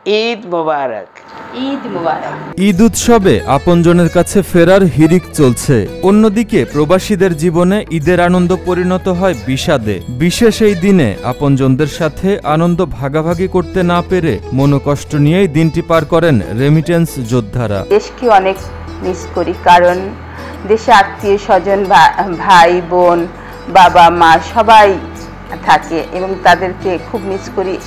ঈদ মোবারক। ঈদ মোবারক। ঈদ উৎসবে আপনজনের কাছে ফেরার হিড়িক চলছে। অন্যদিকে প্রবাসীদের জীবনে ঈদের আনন্দ পরিণত হয় বিষাদে। বিশেষ এই দিনে আপনজনদের সাথে আনন্দ ভাগাভাগি করতে না পেরে মনোকষ্ট নিয়েই দিনটি পার করেন রেমিটেন্স যোদ্ধারা। দেশকে অনেক মিস করি, কারণ দেশে আত্মীয় স্বজন, ভাই বোন, বাবা মা সবাই থাকে এবং তাদেরকে খুব মিস করি।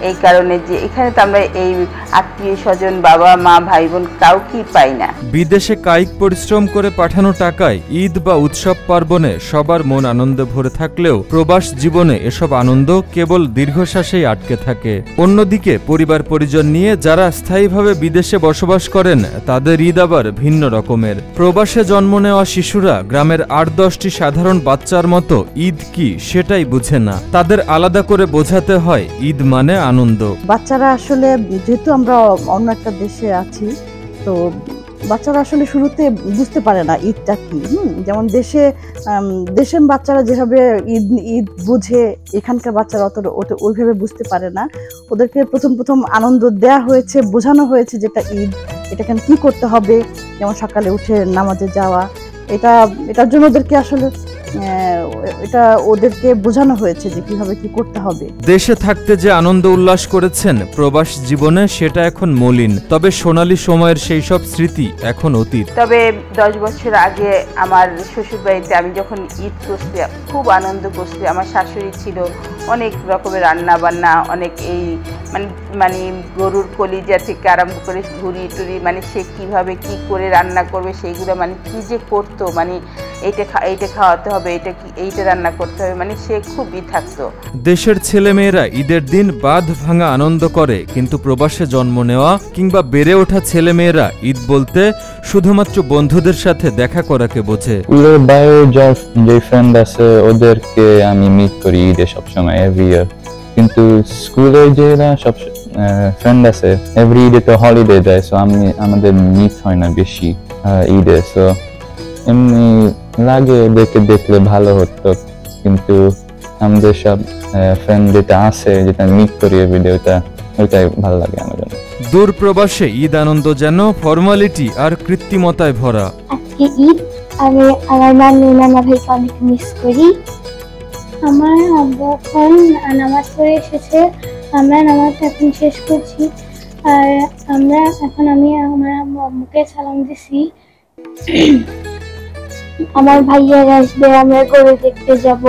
এই কারণে যে এখানে তো আমরা এই আত্মীয় স্বজন, বাবা মা, ভাই বোন কাউকেই পাই না। বিদেশে কায়িক পরিশ্রম করে পাঠানো টাকায় ঈদ বা উৎসব পার্বণে সবার মন আনন্দে ভরে থাকলেও প্রবাস জীবনে এসব আনন্দ কেবল দীর্ঘশ্বাসেই আটকে থাকে। অন্যদিকে পরিবার পরিজন নিয়ে যারা স্থায়ীভাবে বিদেশে বসবাস করেন তাদের ঈদ আবার ভিন্ন রকমের। প্রবাসে জন্ম নেওয়া শিশুরা গ্রামের ৮-১০টি সাধারণ বাচ্চার মতো ঈদ কি সেটাই বুঝে না। তাদের আলাদা করে বোঝাতে হয় ঈদ মানে আনন্দ। বাচ্চারা আসলে, যেহেতু আমরা অন্য একটা দেশে আছি, তো বাচ্চারা আসলে শুরুতে বুঝতে পারে না ঈদটা কি। যেমন দেশের বাচ্চারা যেভাবে ঈদ বুঝে, এখানকার বাচ্চারা অত ওইভাবে বুঝতে পারে না। ওদেরকে প্রথম আনন্দ দেয়া হয়েছে, বোঝানো হয়েছে যেটা ঈদ, এটা কেন কি করতে হবে, যেমন সকালে উঠে নামাজে যাওয়া, এটার জন্য ওদেরকে বোঝানো হয়েছে যে কিভাবে কি করতে হবে। দেশে থাকতে যে আনন্দ উল্লাস করেছেন প্রবাস জীবনে, সেটা এখন মলিন। তবে সোনালী সময়ের সেই সব স্মৃতি এখন অতীত। তবে 10 বছর আগে আমার শ্বশুর বাড়িতে আমি যখন ঈদ করছি, খুব আনন্দ করছি। আমার শাশুড়ি ছিল, অনেক রকমের রান্না বান্না, অনেক এই মানে গরুর কলিজা থেকে আরম্ভ করে ঘুরি টুরি, মানে সে কিভাবে কি করে রান্না করবে সেইগুলো, মানে কি যে করতো, মানে এইটা খাওয়াতে হবে, এইটা রান্না করতে হবে, মানে সে খুবই থাকতো। দেশের ছেলেমেয়েরা ঈদের দিন বাঁধ ভাঙা আনন্দ করে, কিন্তু প্রবাসে জন্ম নেওয়া কিংবা বেড়ে ওঠা ছেলেমেয়েরা ঈদ বলতে শুধুমাত্র বন্ধুদের সাথে দেখা করাকে বোঝে। স্কুলের বাইরে যে ফ্রেন্ড আছে ওদেরকে আমি মিট করি ঈদে সবসময়, এভরি ইয়ার। কিন্তু স্কুলের যেরা সব ফ্রেন্ড আছে এভরি ঈদে তো হলিডে দেয়, সো আমাদের মিট হয় না বেশি ঈদে। সো এমনি লাগে ওদেরকে দেখলে ভালো হতো, কিন্তু আমাদের সব ফ্রেন্ড যেটা আছে, যেটা মিট করি এভরিডে, ওইটাই ভালো লাগে আমাদের। দূর প্রবাসে ঈদ আনন্দ যেন ফর্মালিটি আর কৃত্রিমতায় ভরা। আজকে ঈদ, আমি আমার নানু নানা ভাইকে অনেক মিস করি। আমার আব্বু এখন নামাজ পড়ে এসেছে, আমরা নামাজ এখন শেষ করছি, আর আমি আমার আম্মুকে সালাম দিছি। আমার ভাইয়া আসবে, আমরা গরু দেখতে যাব,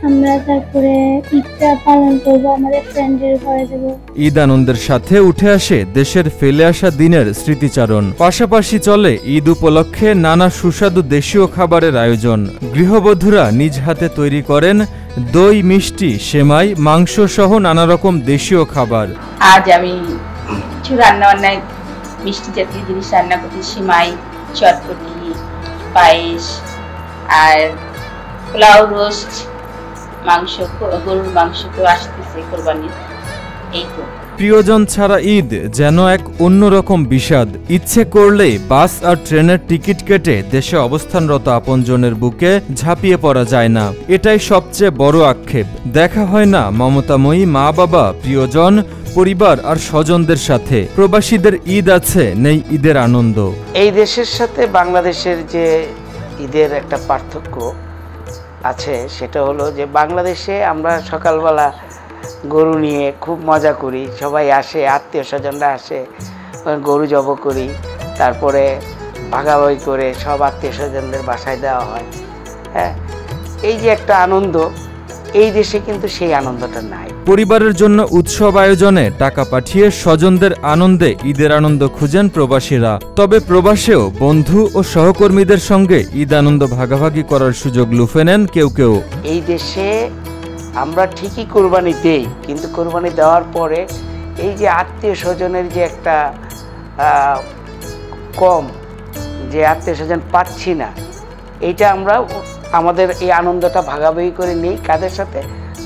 আমরা তারপরে ঈদটা পালন করবো, আমাদের ফ্রেন্ডের ঘরে যাব। ঈদ আনন্দের সাথে উঠে আসে দেশের ফেলে আসা দিনের স্মৃতিচারণ। পাশাপাশি চলে ঈদ উপলক্ষে নানা সুস্বাদু দেশীয় খাবারের আয়োজন। গৃহবধূরা নিজ হাতে তৈরি করেন দই, মিষ্টি, সেমাই, মাংস সহ নানা রকম দেশীয় খাবার। আজ আমি কিছু রান্নাবান্নায় মিষ্টি জাতীয় জিনিস রান্না করছি, সেমাই, চটপটি, পায়েস, আর পোলাও, রোস্ট, মাংস, গরুর মাংস তো আসতেছে কোরবানির, এই তো। প্রিয়জন ছাড়া ঈদ যেন এক অন্যরকম বিষাদ। ইচ্ছে করলেই বাস আর ট্রেনের টিকিট কেটে দেশে অবস্থানরত আপনজনের বুকে ঝাঁপিয়ে পড়া যায় না। এটাই সবচেয়ে বড় আক্ষেপ। দেখা হয় না মমতাময়ী মা বাবা, প্রিয়জন, পরিবার আর স্বজনদের সাথে। প্রবাসীদের ঈদ আছে, নেই ঈদের আনন্দ। এই দেশের সাথে বাংলাদেশের যে ঈদের একটা পার্থক্য আছে, সেটা হলো যে বাংলাদেশে আমরা সকালবেলা গরু নিয়ে খুব মজা করি, সবাই আসে, আত্মীয় স্বজনরা আসে, গরু জব করি, তারপরে ভাগাভাগি করে সব আত্মীয় স্বজনদের বাসায় দেওয়া হয়। হ্যাঁ, এই যে একটা আনন্দ, এই দেশে কিন্তু সেই আনন্দটা নাই। পরিবারের জন্য উৎসব আয়োজনে টাকা পাঠিয়ে স্বজনদের আনন্দে ঈদের আনন্দ খুঁজেন প্রবাসীরা। তবে প্রবাসেও বন্ধু ও সহকর্মীদের সঙ্গে ঈদ আনন্দ ভাগাভাগি করার সুযোগ লুফে নেন কেউ কেউ। এই দেশে আমরা ঠিকই কোরবানি দেই, কিন্তু কোরবানি দেওয়ার পরে এই যে আত্মীয় স্বজনের যে একটা কম, যে আত্মীয় স্বজন পাচ্ছি না, এইটা আমরা আমাদের এই আনন্দটা ভাগাভাগি করে নিই কাদের সাথে?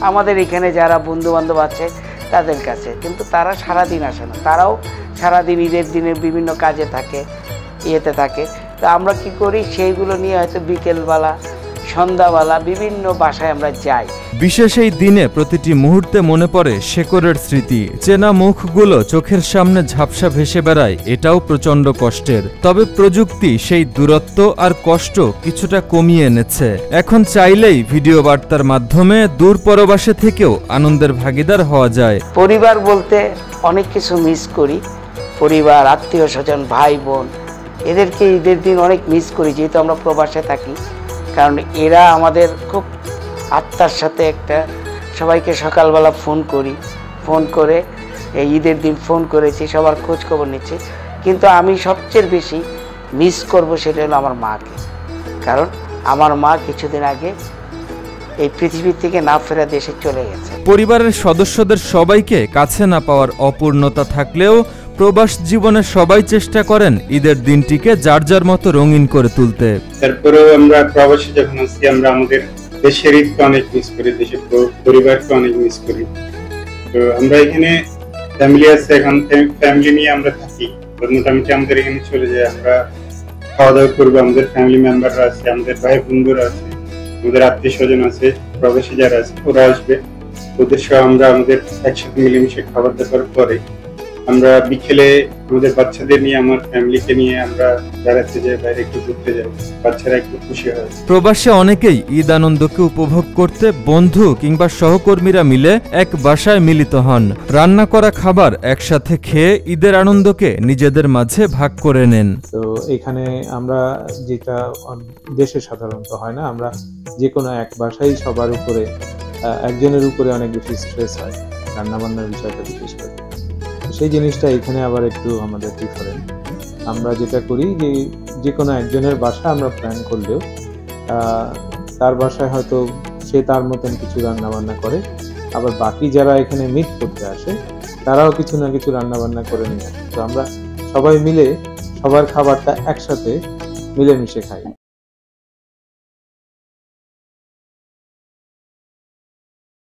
আমাদের এখানে যারা বন্ধু বান্ধব আছে তাদের কাছে। কিন্তু তারা সারাদিন আসে না, তারাও সারাদিন ঈদের দিনে বিভিন্ন কাজে থাকে, ইয়েতে থাকে। তো আমরা কি করি, সেইগুলো নিয়ে হয়তো বিকেলবেলা সন্ধ্যাবেলা বিভিন্ন বাসায় আমরা যাই। বিশেষ এই দিনে প্রতিটি মুহূর্তে মনে পড়ে শেকড়ের স্মৃতি। চেনা মুখগুলো চোখের সামনে ঝাপসা ভেসে বেড়ায়, এটাও প্রচণ্ড কষ্টের। তবে প্রযুক্তি সেই দূরত্ব আর কষ্ট কিছুটা কমিয়ে এনেছে। এখন চাইলেই ভিডিও বার্তার মাধ্যমে দূর পরবাসে থেকেও আনন্দের ভাগিদার হওয়া যায়। পরিবার বলতে অনেক কিছু মিস করি, পরিবার, আত্মীয় স্বজন, ভাই বোন, এদেরকে ঈদের দিন অনেক মিস করি, যেহেতু আমরা প্রবাসে থাকি। কারণ এরা আমাদের খুব আত্মার সাথে একটা, সবাইকে সকালবেলা ফোন করি, ফোন করে এই ঈদের দিন ফোন করেছি, সবার খোঁজ খবর নিচ্ছি। কিন্তু আমি সবচেয়ে বেশি মিস করব সেটা হলো আমার মাকে। কারণ আমার মা কিছুদিন আগে এই পৃথিবী থেকে না ফেরা দেশে চলে গেছে। পরিবারের সদস্যদের সবাইকে কাছে না পাওয়ার অপূর্ণতা থাকলেও প্রবাস জীবনে সবাই চেষ্টা করেন ঈদের দিনটিকে যার যার মতো রঙিন করে তুলতে। তারপরেও আমরা প্রবাসী যখন আছি, আমরা আমাদের দেশের ঈদকে অনেক মিস করি, দেশের পরিবারকে অনেক মিস করি। তো আমরা এখানে ফ্যামিলি আছে, এখন ফ্যামিলি নিয়ে আমরা থাকি। মোটামুটি আমাদের এখানে চলে যায়, আমরা খাওয়া দাওয়া করবো, আমাদের ফ্যামিলি মেম্বাররা আছে, আমাদের ভাই বন্ধুরা আছে, আমাদের আত্মীয় স্বজন আছে, প্রবাসী যারা আছে ওরা আসবে, ওদের সহ আমরা আমাদের একসাথে মিলেমিশে খাবার দাবার পরে আমরা বিকেলে আমাদের বাচ্চাদের নিয়ে, আমার ফ্যামিলিকে নিয়ে আমরা বেড়াতে যাই, বাইরে একটু ঘুরতে যাই, বাচ্চারা একটু খুশি হয়। প্রবাসে অনেকেই ঈদ আনন্দকে উপভোগ করতে বন্ধু কিংবা সহকর্মীরা মিলে এক বাসায় মিলিত হন। রান্না করা খাবার একসাথে খেয়ে ঈদের আনন্দকে নিজেদের মাঝে ভাগ করে নেন। তো এখানে আমরা যেটা দেশে সাধারণত হয় না, আমরা যে কোনো এক বাসায় সবার উপরে একজনের উপরে অনেক বেশি স্ট্রেস হয় রান্না বান্নার বিষয়টা বিশেষ করে। সেই জিনিসটা এখানে আবার একটু আমাদের ডিফারেন্ট। আমরা যেটা করি যে কোনো একজনের বাসা আমরা প্ল্যান করলেও তার বাসায় হয়তো সে তার মতন কিছু রান্না বান্না করে, আবার বাকি যারা এখানে মিট করতে আসে তারাও কিছু না কিছু রান্না বান্না করে নিয়ে আসে। তো আমরা সবাই মিলে সবার খাবারটা একসাথে মিলেমিশে খাই।